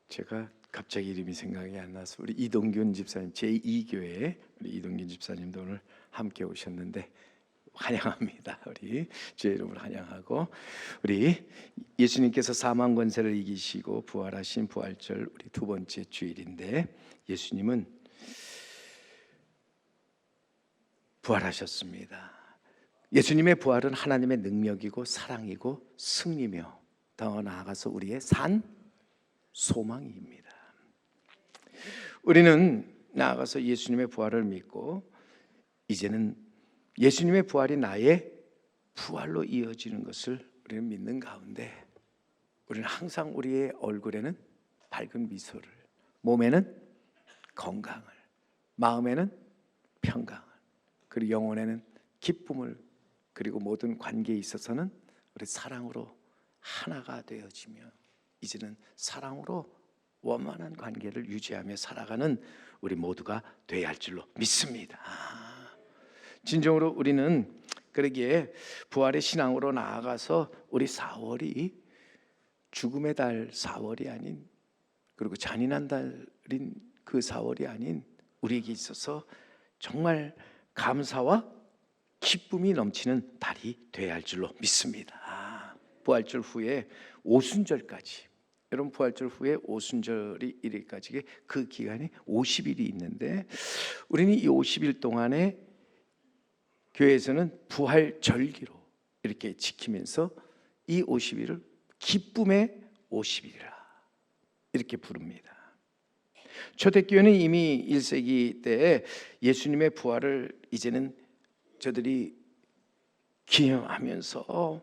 제가 갑자기 이름이 생각이 안 나서 우리 이동균 집사님, 제2교회 우리 이동균 집사님도 오늘 함께 오셨는데 환영합니다. 우리 주의 이름으로 환영하고, 우리 예수님께서 사망 권세를 이기시고 부활하신 부활절 우리 두 번째 주일인데, 예수님은 부활하셨습니다. 예수님의 부활은 하나님의 능력이고 사랑이고 승리며 더 나아가서 우리의 산 소망입니다. 우리는 나아가서 예수님의 부활을 믿고 이제는 예수님의 부활이 나의 부활로 이어지는 것을 우리는 믿는 가운데, 우리는 항상 우리의 얼굴에는 밝은 미소를, 몸에는 건강을, 마음에는 평강을, 그리고 영혼에는 기쁨을, 그리고 모든 관계에 있어서는 우리 사랑으로 하나가 되어지며 이제는 사랑으로 원만한 관계를 유지하며 살아가는 우리 모두가 되어야 할 줄로 믿습니다. 진정으로 우리는 그러기에 부활의 신앙으로 나아가서 우리 4월이 죽음의 달 4월이 아닌, 그리고 잔인한 달인 그 4월이 아닌 우리에게 있어서 정말 감사와 기쁨이 넘치는 달이 되어야 할 줄로 믿습니다. 부활절 후에 오순절까지, 여러분 부활절 후에 오순절이 이르기까지 그 기간이 50일이 있는데, 우리는 이 50일 동안에 교회에서는 부활절기로 이렇게 지키면서 이 50일을 기쁨의 50일이라 이렇게 부릅니다. 초대교회는 이미 1세기 때에 예수님의 부활을 이제는 저들이 기념하면서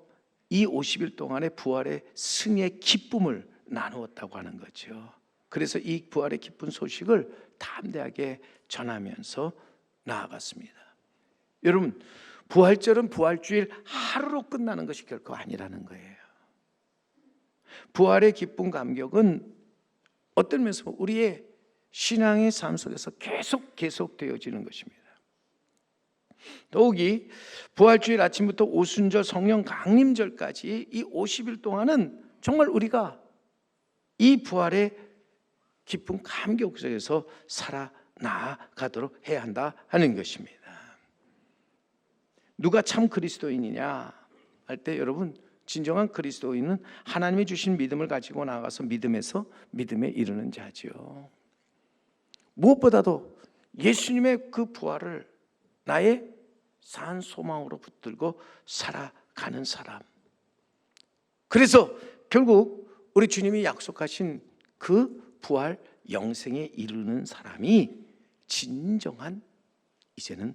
이 50일 동안의 부활의 승리의 기쁨을 나누었다고 하는 거죠. 그래서 이 부활의 기쁜 소식을 담대하게 전하면서 나아갔습니다. 여러분, 부활절은 부활주일 하루로 끝나는 것이 결코 아니라는 거예요. 부활의 기쁨 감격은 어떤 면에서 우리의 신앙의 삶 속에서 계속 되어지는 것입니다. 더욱이 부활주일 아침부터 오순절 성령 강림절까지 이 50일 동안은 정말 우리가 이 부활의 기쁨 감격 속에서 살아나가도록 해야 한다 하는 것입니다. 누가 참 그리스도인이냐 할 때, 여러분, 진정한 그리스도인은 하나님이 주신 믿음을 가지고 나가서 믿음에서 믿음에 이르는 자죠. 무엇보다도 예수님의 그 부활을 나의 산 소망으로 붙들고 살아가는 사람, 그래서 결국 우리 주님이 약속하신 그 부활 영생에 이르는 사람이 진정한 이제는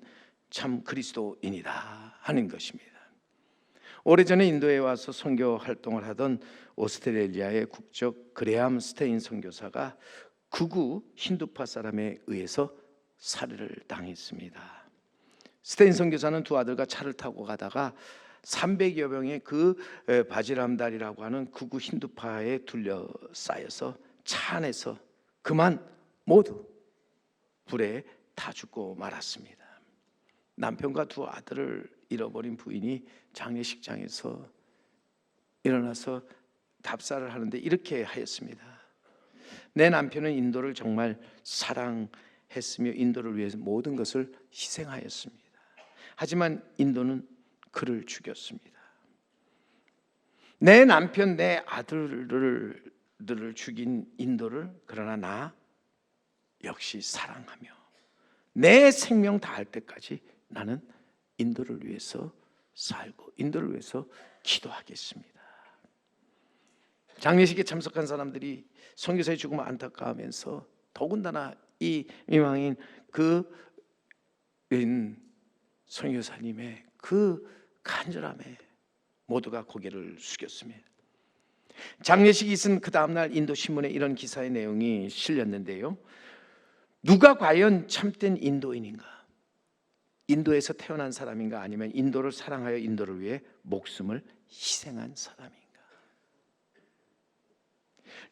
참 그리스도인이다 하는 것입니다. 오래전에 인도에 와서 선교 활동을 하던 오스트레일리아의 국적 그레암 스테인 선교사가 극우 힌두파 사람에 의해서 살해를 당했습니다. 스테인 선교사는 두 아들과 차를 타고 가다가 300여 명의 그 바지람달이라고 하는 극우 힌두파에 둘러싸여서 차 안에서 그만 모두 불에 타 죽고 말았습니다. 남편과 두 아들을 잃어버린 부인이 장례식장에서 일어나서 답사를 하는데 이렇게 하였습니다. 내 남편은 인도를 정말 사랑했으며 인도를 위해서 모든 것을 희생하였습니다. 하지만 인도는 그를 죽였습니다. 내 남편, 내 아들들을 죽인 인도를, 그러나 나 역시 사랑하며 내 생명 다할 때까지 나는 인도를 위해서 살고 인도를 위해서 기도하겠습니다. 장례식에 참석한 사람들이 선교사의 죽음을 안타까워하면서 더군다나 이 미망인 그 선교사님의 그 간절함에 모두가 고개를 숙였습니다. 장례식이 있은 그 다음날 인도 신문에 이런 기사의 내용이 실렸는데요. 누가 과연 참된 인도인인가? 인도에서 태어난 사람인가? 아니면 인도를 사랑하여 인도를 위해 목숨을 희생한 사람인가?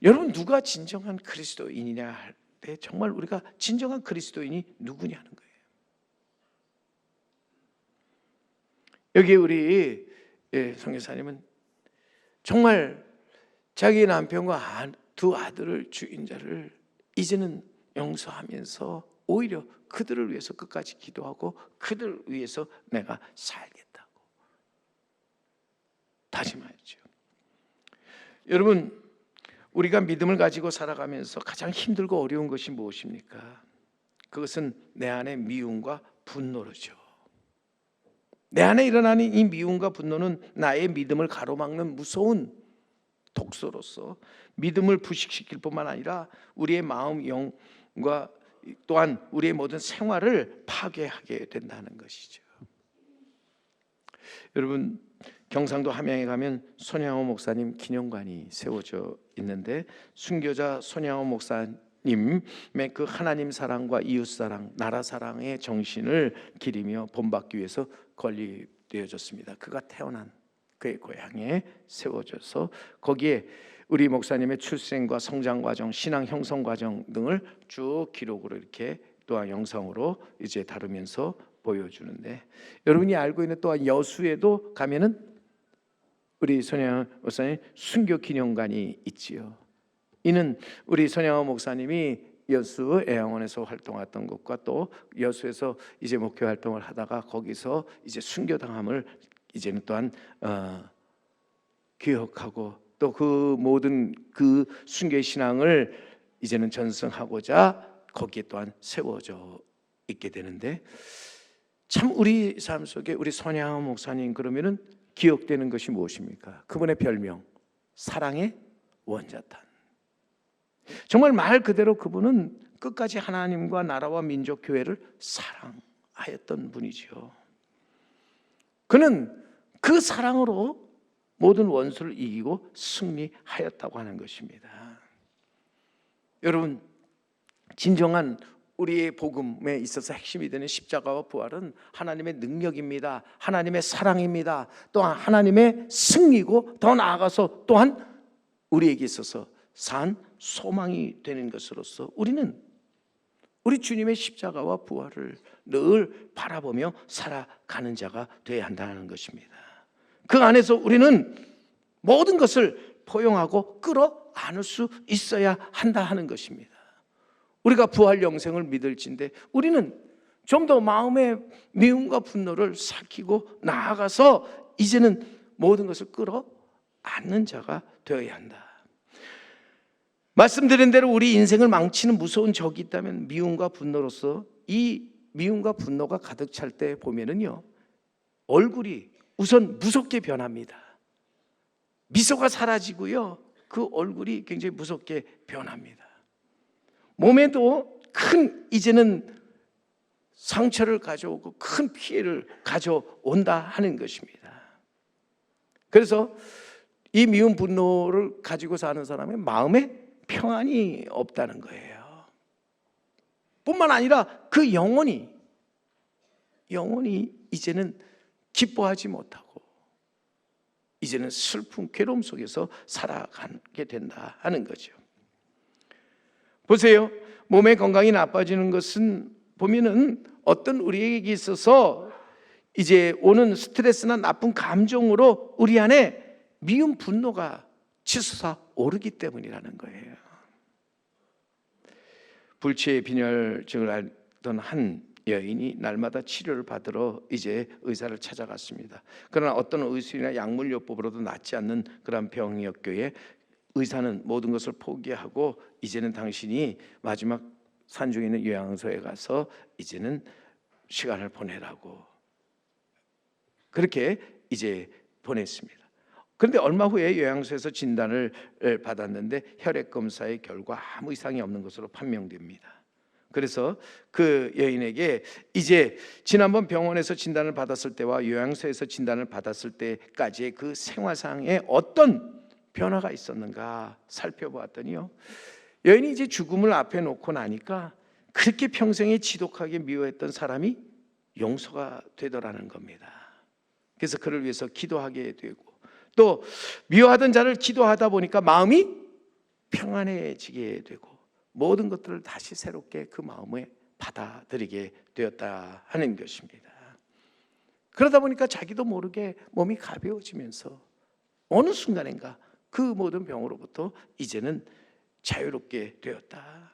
여러분, 누가 진정한 그리스도인이냐 할 때 정말 우리가 진정한 그리스도인이 누구냐는 거예요. 여기 우리 선교사님은 정말 자기 남편과 두 아들을 죽인 자를 이제는 용서하면서 오히려 그들을 위해서 끝까지 기도하고 그들을 위해서 내가 살겠다고 다짐하였죠. 여러분, 우리가 믿음을 가지고 살아가면서 가장 힘들고 어려운 것이 무엇입니까? 그것은 내 안의 미움과 분노로죠. 내 안에 일어나는 이 미움과 분노는 나의 믿음을 가로막는 무서운 독소로서 믿음을 부식시킬 뿐만 아니라 우리의 마음, 영과 또한 우리의 모든 생활을 파괴하게 된다는 것이죠. 여러분, 경상도 함양에 가면 손양호 목사님 기념관이 세워져 있는데 순교자 손양호 목사님의 그 하나님 사랑과 이웃 사랑, 나라 사랑의 정신을 기리며 본받기 위해서 건립되어졌습니다. 그가 태어난 그의 고향에 세워져서 거기에 우리 목사님의 출생과 성장 과정, 신앙 형성 과정 등을 쭉 기록으로 이렇게 또한 영상으로 이제 다루면서 보여주는데, 여러분이 알고 있는 또한 여수에도 가면은 우리 손양호 목사님 순교 기념관이 있지요. 이는 우리 손양호 목사님이 여수 애양원에서 활동했던 것과 또 여수에서 이제 목회 활동을 하다가 거기서 이제 순교당함을 이제는 또한 기억하고 또 그 모든 그 순교의 신앙을 이제는 전승하고자 거기에 또한 세워져 있게 되는데, 참 우리 삶 속에 우리 손양호 목사님 그러면은 기억되는 것이 무엇입니까? 그분의 별명 사랑의 원자탄. 정말 말 그대로 그분은 끝까지 하나님과 나라와 민족 교회를 사랑하였던 분이죠. 그는 그 사랑으로 모든 원수를 이기고 승리하였다고 하는 것입니다. 여러분, 진정한 우리의 복음에 있어서 핵심이 되는 십자가와 부활은 하나님의 능력입니다. 하나님의 사랑입니다. 또한 하나님의 승리고 더 나아가서 또한 우리에게 있어서 산 소망이 되는 것으로서 우리는 우리 주님의 십자가와 부활을 늘 바라보며 살아가는 자가 되어야 한다는 것입니다. 그 안에서 우리는 모든 것을 포용하고 끌어안을 수 있어야 한다 하는 것입니다. 우리가 부활 영생을 믿을진데 우리는 좀 더 마음의 미움과 분노를 삭히고 나아가서 이제는 모든 것을 끌어안는 자가 되어야 한다. 말씀드린 대로 우리 인생을 망치는 무서운 적이 있다면 미움과 분노로서 이 미움과 분노가 가득 찰 때 보면은요, 얼굴이 우선 무섭게 변합니다. 미소가 사라지고요, 그 얼굴이 굉장히 무섭게 변합니다. 몸에도 큰 이제는 상처를 가져오고 큰 피해를 가져온다 하는 것입니다. 그래서 이 미움 분노를 가지고 사는 사람의 마음에 평안이 없다는 거예요. 뿐만 아니라 그 영혼이 이제는 기뻐하지 못하고 이제는 슬픔, 괴로움 속에서 살아가게 된다 하는 거죠. 보세요. 몸의 건강이 나빠지는 것은 보면은 어떤 우리에게 있어서 이제 오는 스트레스나 나쁜 감정으로 우리 안에 미움 분노가 치솟아 오르기 때문이라는 거예요. 불치의 빈혈증을 앓던 한 여인이 날마다 치료를 받으러 이제 의사를 찾아갔습니다. 그러나 어떤 의술이나 약물요법으로도 낫지 않는 그런 병이었기에 의사는 모든 것을 포기하고 이제는 당신이 마지막 산중에 있는 요양소에 가서 이제는 시간을 보내라고 그렇게 이제 보냈습니다. 그런데 얼마 후에 요양소에서 진단을 받았는데 혈액 검사의 결과 아무 이상이 없는 것으로 판명됩니다. 그래서 그 여인에게 이제 지난번 병원에서 진단을 받았을 때와 요양소에서 진단을 받았을 때까지의 그 생활상에 어떤 변화가 있었는가 살펴보았더니요, 여인이 이제 죽음을 앞에 놓고 나니까 그렇게 평생에 지독하게 미워했던 사람이 용서가 되더라는 겁니다. 그래서 그를 위해서 기도하게 되고 또 미워하던 자를 기도하다 보니까 마음이 평안해지게 되고 모든 것들을 다시 새롭게 그 마음에 받아들이게 되었다 하는 것입니다. 그러다 보니까 자기도 모르게 몸이 가벼워지면서 어느 순간인가 그 모든 병으로부터 이제는 자유롭게 되었다.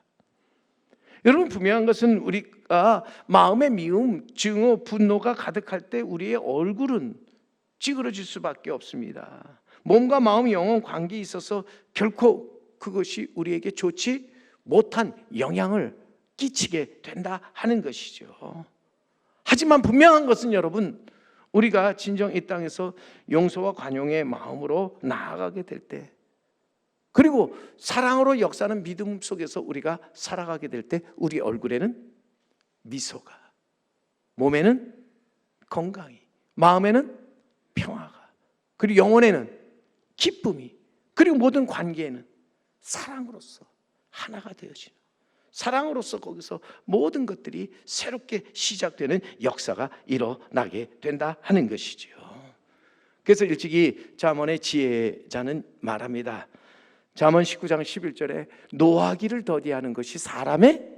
여러분, 분명한 것은 우리가 마음의 미움, 증오, 분노가 가득할 때 우리의 얼굴은 찌그러질 수밖에 없습니다. 몸과 마음, 영혼 관계에 있어서 결코 그것이 우리에게 좋지 못한 영향을 끼치게 된다 하는 것이죠. 하지만 분명한 것은 여러분, 우리가 진정 이 땅에서 용서와 관용의 마음으로 나아가게 될 때, 그리고 사랑으로 역사하는 믿음 속에서 우리가 살아가게 될 때 우리 얼굴에는 미소가, 몸에는 건강이, 마음에는 평화가, 그리고 영혼에는 기쁨이, 그리고 모든 관계에는 사랑으로서 하나가 되어지는, 사랑으로서 거기서 모든 것들이 새롭게 시작되는 역사가 일어나게 된다 하는 것이죠. 그래서 일찍이 잠언의 지혜자는 말합니다. 잠언 19장 11절에 노하기를 더디하는 것이 사람의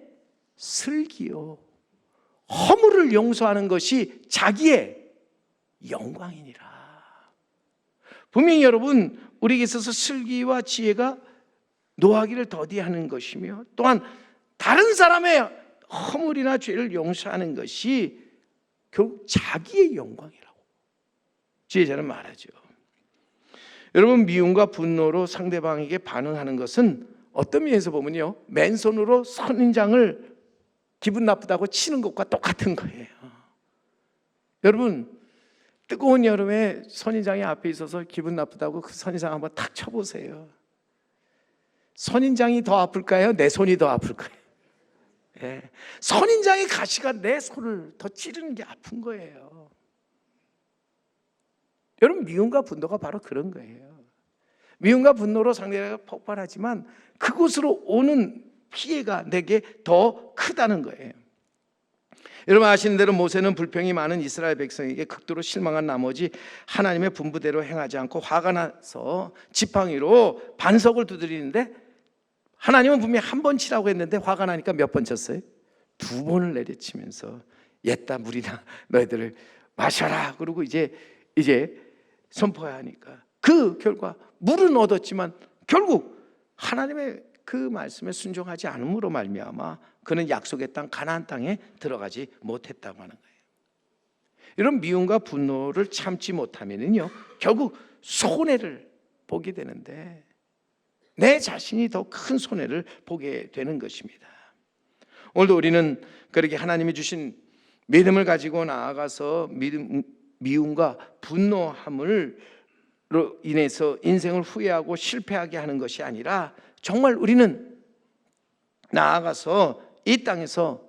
슬기요, 허물을 용서하는 것이 자기의 영광이니라. 분명히 여러분, 우리에게 있어서 슬기와 지혜가 노하기를 더디하는 것이며, 또한 다른 사람의 허물이나 죄를 용서하는 것이 결국 자기의 영광이라고 지혜자는 말하죠. 여러분, 미움과 분노로 상대방에게 반응하는 것은 어떤 면에서 보면요, 맨손으로 선인장을 기분 나쁘다고 치는 것과 똑같은 거예요. 여러분, 뜨거운 여름에 선인장이 앞에 있어서 기분 나쁘다고 그 선인장 한번 탁 쳐보세요. 선인장이 더 아플까요? 내 손이 더 아플까요? 예. 선인장의 가시가 내 손을 더 찌르는 게 아픈 거예요. 여러분, 미움과 분노가 바로 그런 거예요. 미움과 분노로 상대가 폭발하지만 그곳으로 오는 피해가 내게 더 크다는 거예요. 여러분 아시는 대로 모세는 불평이 많은 이스라엘 백성에게 극도로 실망한 나머지 하나님의 분부대로 행하지 않고 화가 나서 지팡이로 반석을 두드리는데, 하나님은 분명히 한 번 치라고 했는데 화가 나니까 몇 번 쳤어요? 2번을 내려치면서 옛다 물이나 너희들을 마셔라, 그러고 이제 선포해야 하니까 그 결과 물은 얻었지만 결국 하나님의 그 말씀에 순종하지 않음으로 말미암아 그는 약속의 땅 가나안 땅에 들어가지 못했다고 하는 거예요. 이런 미움과 분노를 참지 못하면요 결국 손해를 보게 되는데, 내 자신이 더 큰 손해를 보게 되는 것입니다. 오늘도 우리는 그렇게 하나님이 주신 믿음을 가지고 나아가서 미움과 분노함으로 인해서 인생을 후회하고 실패하게 하는 것이 아니라, 정말 우리는 나아가서 이 땅에서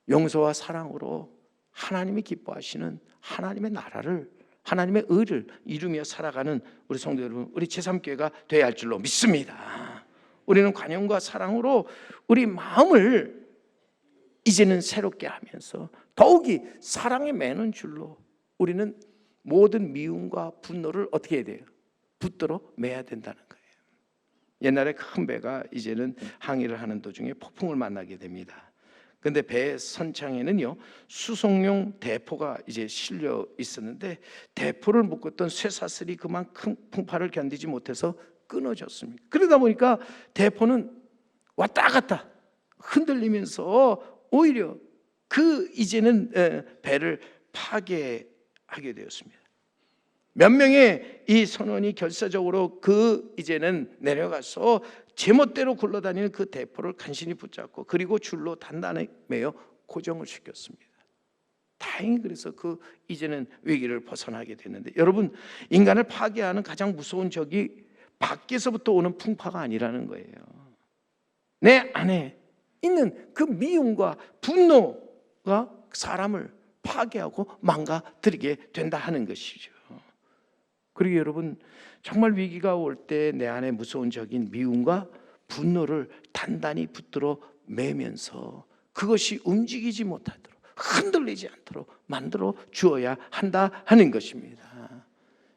용서와 사랑으로 하나님이 기뻐하시는 하나님의 나라를, 하나님의 의를 이루며 살아가는 우리 성도 여러분, 우리 제3교회가 되어야 할 줄로 믿습니다. 우리는 관용과 사랑으로 우리 마음을 이제는 새롭게 하면서 더욱이 사랑에 매는 줄로 우리는 모든 미움과 분노를 어떻게 해야 돼요? 붙들어 매야 된다는 거예요. 옛날에 큰 배가 이제는 항해를 하는 도중에 폭풍을 만나게 됩니다. 근데 배 선창에는요 수송용 대포가 이제 실려 있었는데, 대포를 묶었던 쇠사슬이 그만큼 풍파를 견디지 못해서 끊어졌습니다. 그러다 보니까 대포는 왔다 갔다 흔들리면서 오히려 그 이제는 배를 파괴하게 되었습니다. 몇 명의 이 선원이 결사적으로 그 이제는 내려가서 제멋대로 굴러다니는 그 대포를 간신히 붙잡고, 그리고 줄로 단단히 매어 고정을 시켰습니다. 다행히 그래서 그 이제는 위기를 벗어나게 됐는데, 여러분 인간을 파괴하는 가장 무서운 적이 밖에서부터 오는 풍파가 아니라는 거예요. 내 안에 있는 그 미움과 분노가 사람을 파괴하고 망가뜨리게 된다 하는 것이죠. 그리고 여러분 정말 위기가 올 때 내 안에 무서운 적인 미움과 분노를 단단히 붙들어 매면서 그것이 움직이지 못하도록, 흔들리지 않도록 만들어 주어야 한다 하는 것입니다.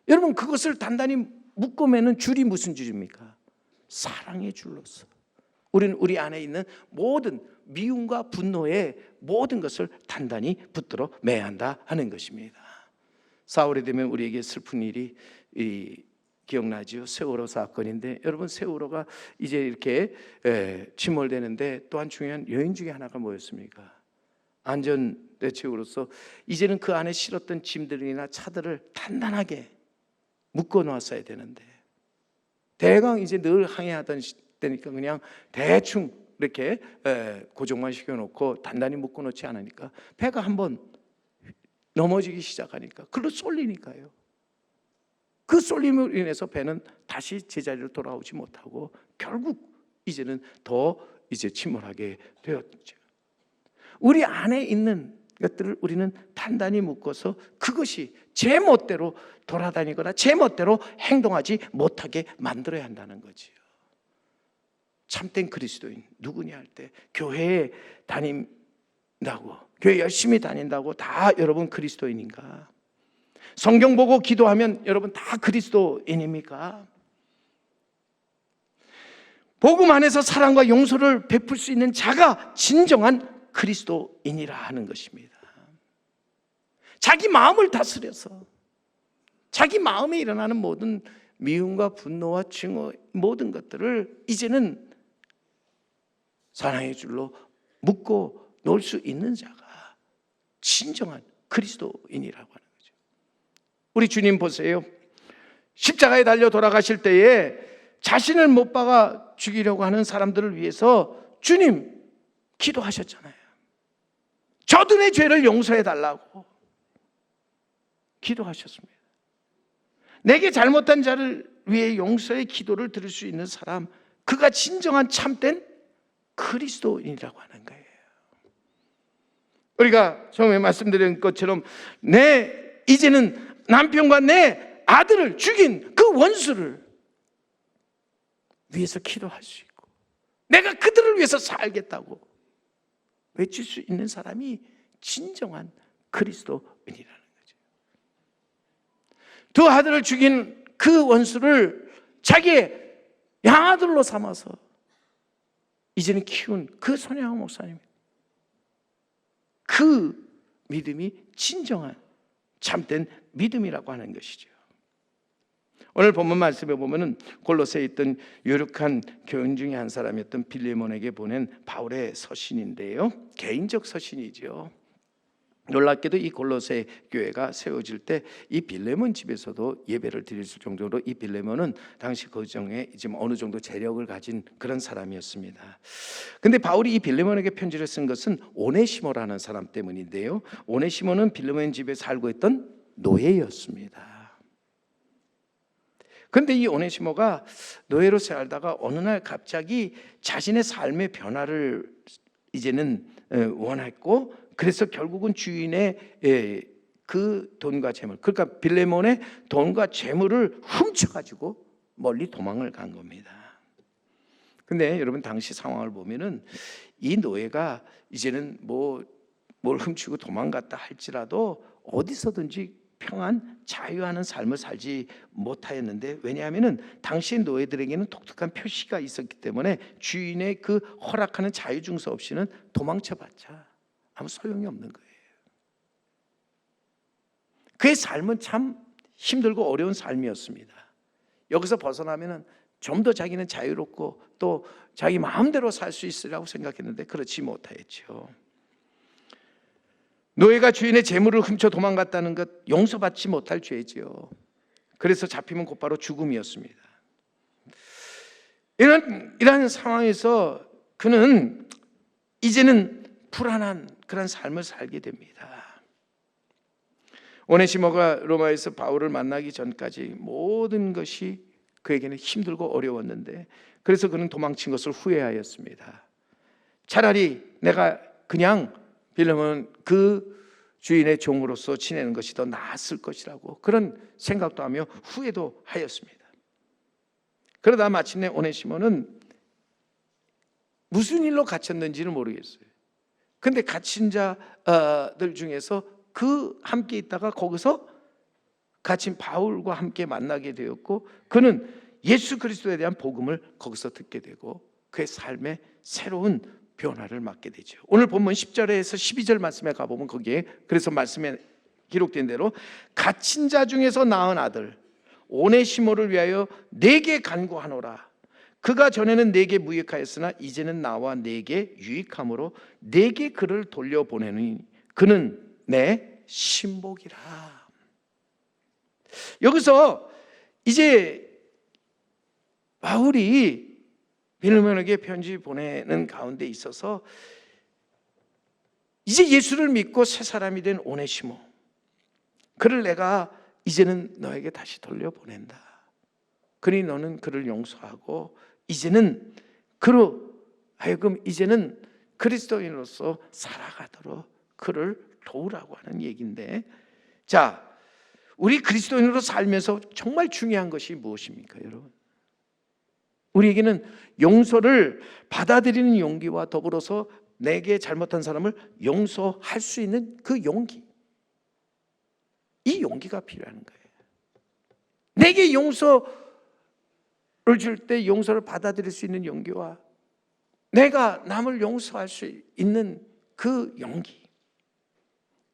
여러분 그것을 단단히 묶고 매는 줄이 무슨 줄입니까? 사랑의 줄로서 우리는 우리 안에 있는 모든 미움과 분노의 모든 것을 단단히 붙들어 매야 한다 하는 것입니다. 4월이 되면 우리에게 슬픈 일이 기억나죠? 세월호 사건인데 여러분, 세월호가 이제 이렇게 침몰되는데 또한 중요한 요인 중에 하나가 뭐였습니까? 안전 대책으로서 이제는 그 안에 실었던 짐들이나 차들을 단단하게 묶어 놨어야 되는데, 대강 이제 늘 항해하던 때니까 그냥 대충 이렇게 고정만 시켜놓고 단단히 묶어 놓지 않으니까 배가 한번 넘어지기 시작하니까 글로 쏠리니까요. 그 쏠림으로 인해서 배는 다시 제자리로 돌아오지 못하고 결국 이제는 더 침몰하게 되었죠. 우리 안에 있는 것들을 우리는 단단히 묶어서 그것이 제 멋대로 돌아다니거나 제 멋대로 행동하지 못하게 만들어야 한다는 거지요. 참된 그리스도인 누구냐 할 때, 교회에 다닌다고, 교회 열심히 다닌다고 다 여러분 그리스도인인가? 성경 보고 기도하면 여러분 다 그리스도인입니까? 복음 안에서 사랑과 용서를 베풀 수 있는 자가 진정한 그리스도인이라 하는 것입니다. 자기 마음을 다스려서 자기 마음에 일어나는 모든 미움과 분노와 증오, 모든 것들을 이제는 사랑의 줄로 묶고 놓을 수 있는 자가 진정한 그리스도인이라고 하는 거죠. 우리 주님 보세요. 십자가에 달려 돌아가실 때에 자신을 못 박아 죽이려고 하는 사람들을 위해서 주님 기도하셨잖아요. 저들의 죄를 용서해 달라고 기도하셨습니다. 내게 잘못한 자를 위해 용서의 기도를 들을 수 있는 사람, 그가 진정한 참된 그리스도인이라고 하는 거예요. 우리가 처음에 말씀드린 것처럼 이제는 남편과 내 아들을 죽인 그 원수를 위해서 기도할 수 있고, 내가 그들을 위해서 살겠다고 외칠 수 있는 사람이 진정한 그리스도인이라는 거죠. 두 아들을 죽인 그 원수를 자기의 양아들로 삼아서 이제는 키운 그 손혜영 목사님, 그 믿음이 진정한 참된 믿음이라고 하는 것이죠. 오늘 본문 말씀에 보면은 골로새에 있던 유력한 교인 중에 한 사람이었던 빌레몬에게 보낸 바울의 서신인데요, 개인적 서신이죠. 놀랍게도 이 골로새 교회가 세워질 때 이 빌레몬 집에서도 예배를 드릴 정도로 이 빌레몬은 당시 그 정에 지금 어느 정도 재력을 가진 그런 사람이었습니다. 근데 바울이 이 빌레몬에게 편지를 쓴 것은 오네시모라는 사람 때문인데요, 오네시모는 빌레몬 집에 살고 있던 노예였습니다. 그런데 이 오네시모가 노예로 살다가 어느 날 갑자기 자신의 삶의 변화를 이제는 원했고, 그래서 결국은 주인의 그 돈과 재물, 그러니까 빌레몬의 돈과 재물을 훔쳐가지고 멀리 도망을 간 겁니다. 근데 여러분 당시 상황을 보면은 이 노예가 이제는 뭘 훔치고 도망갔다 할지라도 어디서든지 평안 자유하는 삶을 살지 못하였는데, 왜냐하면은 당시 노예들에게는 독특한 표시가 있었기 때문에 주인의 그 허락하는 자유 증서 없이는 도망쳐봤자 아무 소용이 없는 거예요. 그의 삶은 참 힘들고 어려운 삶이었습니다. 여기서 벗어나면은 좀 더 자기는 자유롭고 또 자기 마음대로 살 수 있으리라고 생각했는데 그렇지 못하였죠. 노예가 주인의 재물을 훔쳐 도망갔다는 것, 용서받지 못할 죄지요. 그래서 잡히면 곧바로 죽음이었습니다. 이런 상황에서 그는 이제는 불안한 그런 삶을 살게 됩니다. 오네시모가 로마에서 바울을 만나기 전까지 모든 것이 그에게는 힘들고 어려웠는데, 그래서 그는 도망친 것을 후회하였습니다. 차라리 내가 그냥 빌레몬 그 주인의 종으로서 지내는 것이 더 나았을 것이라고 그런 생각도 하며 후회도 하였습니다. 그러다 마침내 오네시모는 무슨 일로 갇혔는지는 모르겠어요. 근데 갇힌 자들 중에서 그 함께 있다가 거기서 갇힌 바울과 함께 만나게 되었고, 그는 예수 그리스도에 대한 복음을 거기서 듣게 되고 그의 삶에 새로운 변화를 맞게 되죠. 오늘 본문 10절에서 12절 말씀에 가보면 거기에 그래서 말씀에 기록된 대로 갇힌 자 중에서 낳은 아들, 오네시모를 위하여 내게 간구하노라. 그가 전에는 내게 무익하였으나 이제는 나와 내게 유익함으로 내게 그를 돌려보내니 그는 내 신복이라. 여기서 이제 바울이 빌레몬에게 편지 보내는 가운데 있어서 이제 예수를 믿고 새 사람이 된 오네시모, 그를 내가 이제는 너에게 다시 돌려보낸다. 그러니 너는 그를 용서하고 이제는 그로 하여금 이제는 그리스도인으로서 살아가도록 그를 도우라고 하는 얘기인데, 자, 우리 그리스도인으로 살면서 정말 중요한 것이 무엇입니까, 여러분? 우리에게는 용서를 받아들이는 용기와 더불어서 내게 잘못한 사람을 용서할 수 있는 그 용기, 이 용기가 필요한 거예요. 내게 용서를 줄 때 용서를 받아들일 수 있는 용기와 내가 남을 용서할 수 있는 그 용기,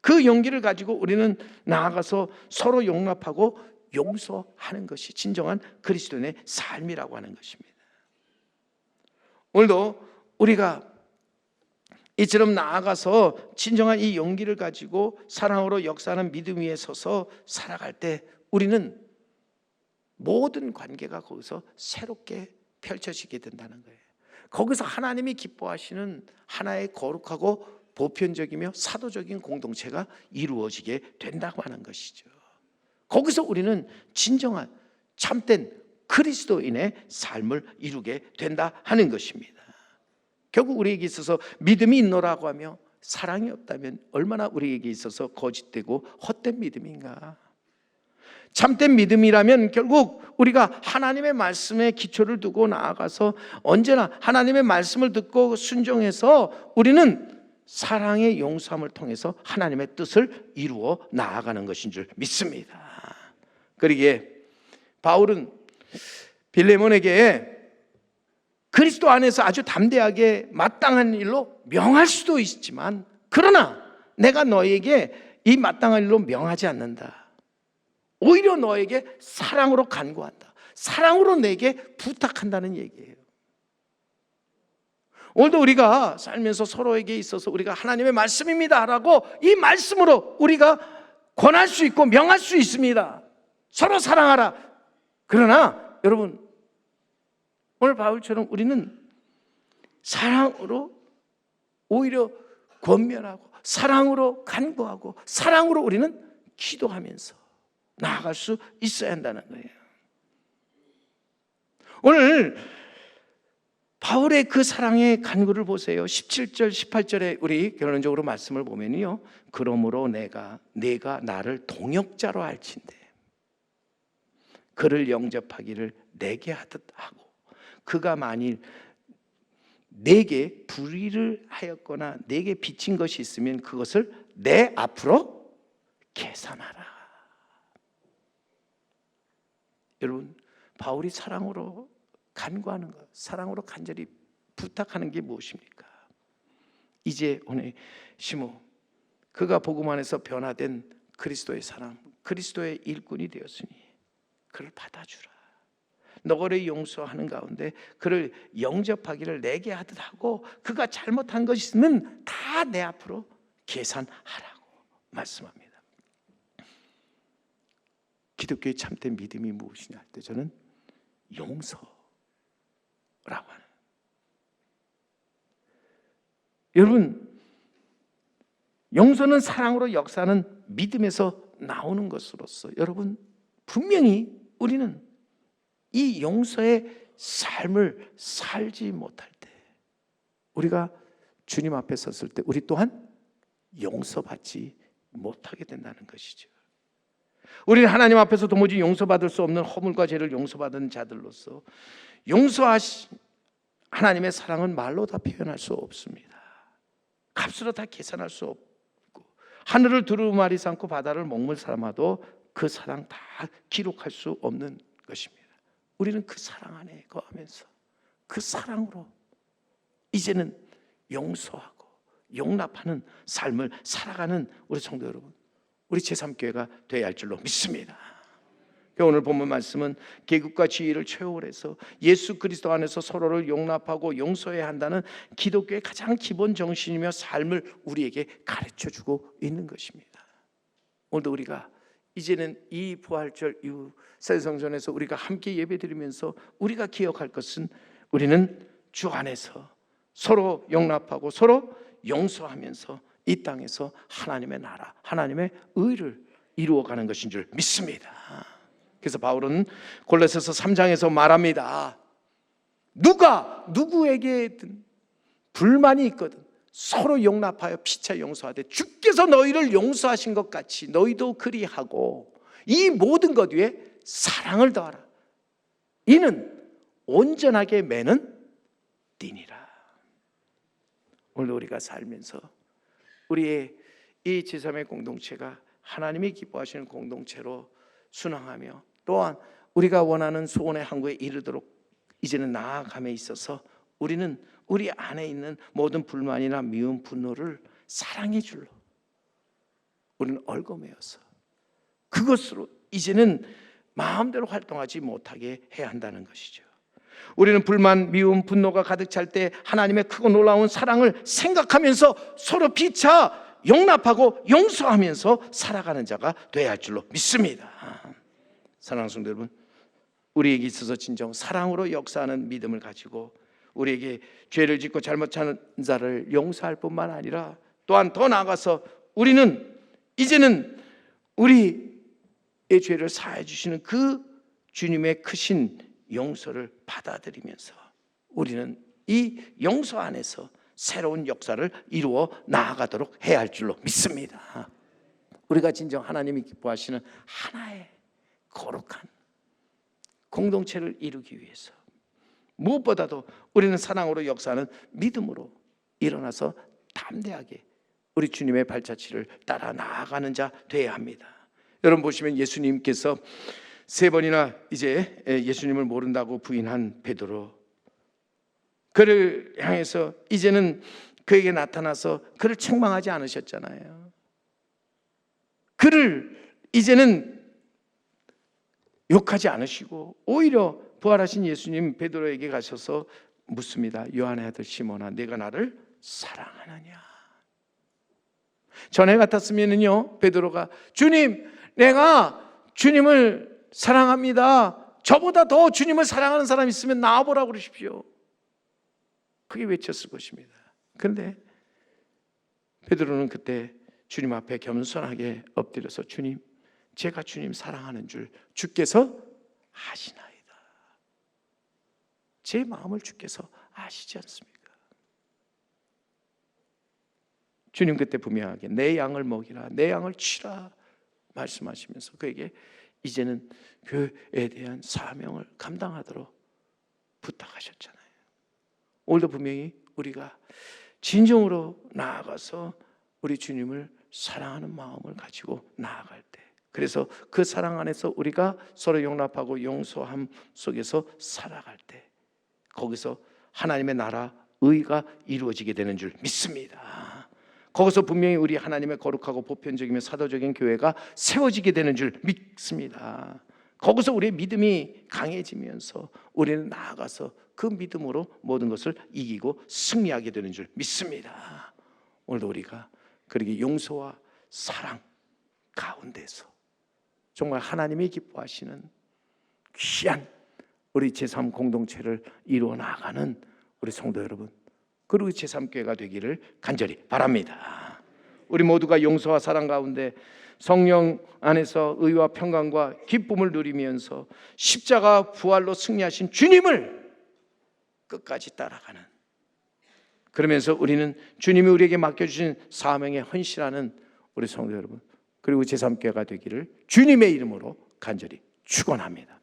그 용기를 가지고 우리는 나아가서 서로 용납하고 용서하는 것이 진정한 그리스도인의 삶이라고 하는 것입니다. 오늘도 우리가 이처럼 나아가서 진정한 이 용기를 가지고 사랑으로 역사하는 믿음 위에 서서 살아갈 때 우리는 모든 관계가 거기서 새롭게 펼쳐지게 된다는 거예요. 거기서 하나님이 기뻐하시는 하나의 거룩하고 보편적이며 사도적인 공동체가 이루어지게 된다고 하는 것이죠. 거기서 우리는 진정한 참된 그리스도인의 삶을 이루게 된다 하는 것입니다. 결국 우리에게 있어서 믿음이 있노라고 하며 사랑이 없다면 얼마나 우리에게 있어서 거짓되고 헛된 믿음인가. 참된 믿음이라면 결국 우리가 하나님의 말씀에 기초를 두고 나아가서 언제나 하나님의 말씀을 듣고 순종해서 우리는 사랑의 용서함을 통해서 하나님의 뜻을 이루어 나아가는 것인 줄 믿습니다. 그러기에 바울은 빌레몬에게 그리스도 안에서 아주 담대하게 마땅한 일로 명할 수도 있지만, 그러나 내가 너에게 이 마땅한 일로 명하지 않는다. 오히려 너에게 사랑으로 간구한다. 사랑으로 내게 부탁한다는 얘기예요. 오늘도 우리가 살면서 서로에게 있어서 우리가 하나님의 말씀입니다 라고 이 말씀으로 우리가 권할 수 있고 명할 수 있습니다. 서로 사랑하라. 그러나 여러분, 오늘 바울처럼 우리는 사랑으로 오히려 권면하고 사랑으로 간구하고 사랑으로 우리는 기도하면서 나아갈 수 있어야 한다는 거예요. 오늘 바울의 그 사랑의 간구를 보세요. 17절 18절에 우리 결론적으로 말씀을 보면요, 그러므로 내가 나를 동역자로 알진대 그를 영접하기를 내게 하듯 하고 그가 만일 내게 불의를 하였거나 내게 빚진 것이 있으면 그것을 내 앞으로 계산하라. 여러분, 바울이 사랑으로 간구하는 것, 사랑으로 간절히 부탁하는 게 무엇입니까? 이제 오네시모, 그가 복음 안에서 변화된 그리스도의 사람, 그리스도의 일꾼이 되었으니 그를 받아주라. 너를 용서하는 가운데 그를 영접하기를 내게 하듯 하고 그가 잘못한 것이 있으면 다 내 앞으로 계산하라고 말씀합니다. 기독교의 참된 믿음이 무엇이냐 할 때 저는 용서라고 하는, 여러분, 용서는 사랑으로 역사하는 믿음에서 나오는 것으로서 여러분, 분명히 우리는 이 용서의 삶을 살지 못할 때, 우리가 주님 앞에 섰을 때 우리 또한 용서받지 못하게 된다는 것이죠. 우리는 하나님 앞에서 도무지 용서받을 수 없는 허물과 죄를 용서받은 자들로서 용서하신 하나님의 사랑은 말로 다 표현할 수 없습니다. 값으로 다 계산할 수 없고, 하늘을 두루마리 삼고 바다를 먹물 삼아도 그 사랑 다 기록할 수 없는 것입니다. 우리는 그 사랑 안에 거하면서 그 사랑으로 이제는 용서하고 용납하는 삶을 살아가는 우리 성도 여러분, 우리 제3교회가 되어야 할 줄로 믿습니다. 오늘 본문 말씀은 계급과 지위를 초월해서 예수 그리스도 안에서 서로를 용납하고 용서해야 한다는 기독교의 가장 기본 정신이며 삶을 우리에게 가르쳐주고 있는 것입니다. 오늘도 우리가 이제는 이 부활절 이후 새성전에서 우리가 함께 예배드리면서 우리가 기억할 것은 우리는 주 안에서 서로 용납하고 서로 용서하면서 이 땅에서 하나님의 나라, 하나님의 의를 이루어가는 것인 줄 믿습니다. 그래서 바울은 골로새서 3장에서 말합니다. 누가 누구에게든 불만이 있거든 서로 용납하여 피차 용서하되 주께서 너희를 용서하신 것 같이 너희도 그리하고 이 모든 것 위에 사랑을 더하라. 이는 온전하게 매는 띠니라. 오늘 우리가 살면서 우리의 이 제3의 공동체가 하나님이 기뻐하시는 공동체로 순항하며 또한 우리가 원하는 소원의 항구에 이르도록 이제는 나아감에 있어서 우리는 우리 안에 있는 모든 불만이나 미움, 분노를 사랑의 줄로 우리는 얽어매어서 그것으로 이제는 마음대로 활동하지 못하게 해야 한다는 것이죠. 우리는 불만, 미움, 분노가 가득 찰 때 하나님의 크고 놀라운 사랑을 생각하면서 서로 피차 용납하고 용서하면서 살아가는 자가 돼야 할 줄로 믿습니다. 사랑하는 성도 여러분, 우리에게 있어서 진정 사랑으로 역사하는 믿음을 가지고 우리에게 죄를 짓고 잘못하는 자를 용서할 뿐만 아니라 또한 더 나아가서 우리는 이제는 우리의 죄를 사해 주시는 그 주님의 크신 용서를 받아들이면서 우리는 이 용서 안에서 새로운 역사를 이루어 나아가도록 해야 할 줄로 믿습니다. 우리가 진정 하나님이 기뻐하시는 하나의 거룩한 공동체를 이루기 위해서 무엇보다도 우리는 사랑으로 역사하는 믿음으로 일어나서 담대하게 우리 주님의 발자취를 따라 나아가는 자 되어야 합니다. 여러분 보시면 예수님께서 3번이나 이제 예수님을 모른다고 부인한 베드로, 그를 향해서 이제는 그에게 나타나서 그를 책망하지 않으셨잖아요. 그를 이제는 욕하지 않으시고 오히려 부활하신 예수님 베드로에게 가셔서 묻습니다. 요한의 아들 시몬아, 네가 나를 사랑하느냐? 전에 같았으면요 베드로가 주님, 내가 주님을 사랑합니다. 저보다 더 주님을 사랑하는 사람 있으면 나와보라고 그러십시오. 그게 외쳤을 것입니다. 그런데 베드로는 그때 주님 앞에 겸손하게 엎드려서 주님, 제가 주님 사랑하는 줄 주께서 아시나이다. 제 마음을 주께서 아시지 않습니까? 주님 그때 분명하게 내 양을 먹이라, 내 양을 치라 말씀하시면서 그에게 이제는 교회에 대한 사명을 감당하도록 부탁하셨잖아요. 오늘도 분명히 우리가 진정으로 나아가서 우리 주님을 사랑하는 마음을 가지고 나아갈 때, 그래서 그 사랑 안에서 우리가 서로 용납하고 용서함 속에서 살아갈 때 거기서 하나님의 나라 의가 이루어지게 되는 줄 믿습니다. 거기서 분명히 우리 하나님의 거룩하고 보편적이며 사도적인 교회가 세워지게 되는 줄 믿습니다. 거기서 우리의 믿음이 강해지면서 우리는 나아가서 그 믿음으로 모든 것을 이기고 승리하게 되는 줄 믿습니다. 오늘도 우리가 그렇게 용서와 사랑 가운데서 정말 하나님이 기뻐하시는 귀한 우리 제3 공동체를 이루어 나가는 우리 성도 여러분, 그리고 제3교회가 되기를 간절히 바랍니다. 우리 모두가 용서와 사랑 가운데 성령 안에서 의와 평강과 기쁨을 누리면서 십자가 부활로 승리하신 주님을 끝까지 따라가는, 그러면서 우리는 주님이 우리에게 맡겨주신 사명에 헌신하는 우리 성도 여러분, 그리고 제3교회가 되기를 주님의 이름으로 간절히 축원합니다.